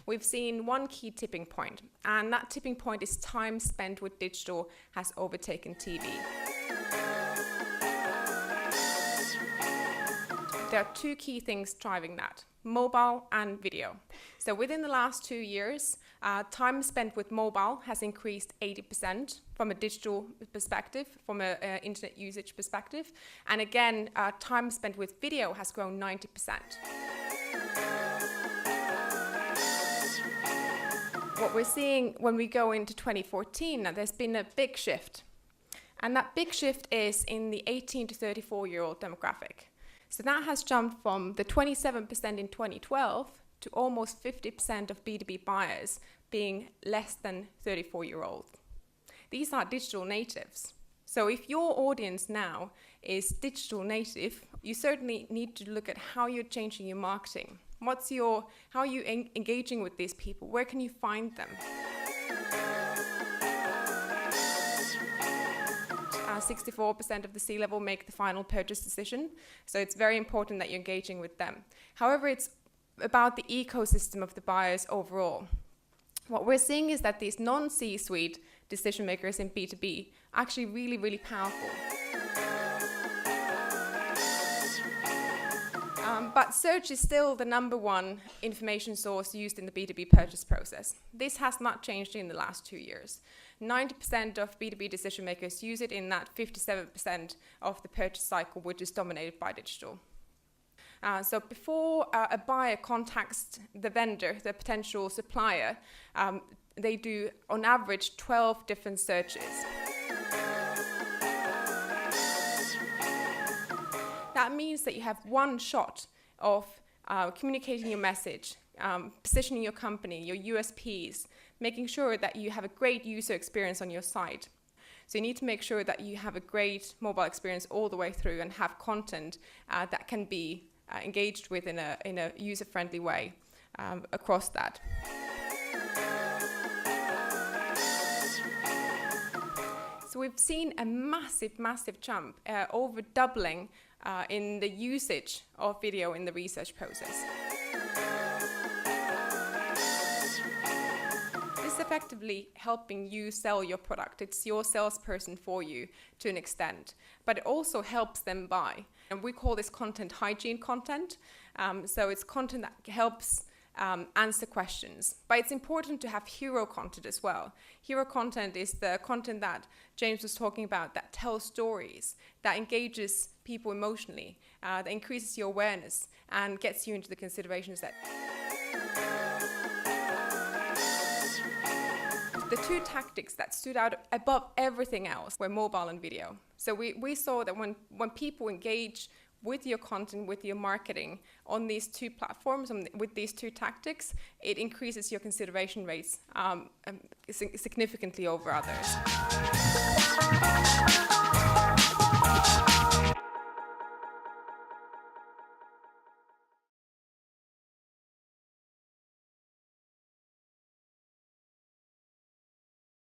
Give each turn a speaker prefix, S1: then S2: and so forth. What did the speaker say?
S1: we've seen one key tipping point, and that tipping point is time spent with digital has overtaken TV. There are two key things driving that: mobile and video. So within the last 2 years, time spent with mobile has increased 80% from a digital perspective, from an internet usage perspective. And again, time spent with video has grown 90%. What we're seeing when we go into 2014, there's been a big shift. And that big shift is in the 18 to 34-year-old demographic. So that has jumped from the 27% in 2012 to almost 50% of B2B buyers being less than 34-year-old. These are digital natives. So if your audience now is digital native, you certainly need to look at how you're changing your marketing. How are you engaging with these people? Where can you find them? 64% of the C-level make the final purchase decision, so it's very important that you're engaging with them. However, it's about the ecosystem of the buyers overall. What we're seeing is that these non-C-suite decision makers in B2B are actually really, really powerful. But search is still the #1 information source used in the B2B purchase process. This has not changed in the last 2 years. 90% of B2B decision makers use it in that 57% of the purchase cycle, which is dominated by digital. So before a buyer contacts the vendor, the potential supplier, they do on average 12 different searches. That means that you have one shot of communicating your message, positioning your company, your USPs, making sure that you have a great user experience on your site. So you need to make sure that you have a great mobile experience all the way through and have content that can be engaged with in a user-friendly way across that. So we've seen a massive jump, over doubling in the usage of video in the research process. This is effectively helping you sell your product. It's your salesperson for you to an extent, but it also helps them buy. And we call this content hygiene content. So it's content that helps answer questions. But it's important to have hero content as well. Hero content is the content that James was talking about that tells stories, that engages people emotionally, that increases your awareness and gets you into the considerations that... The two tactics that stood out above everything else were mobile and video. So we saw that when people engage with your content, with your marketing on these two platforms, with these two tactics, it increases your consideration rates significantly over others.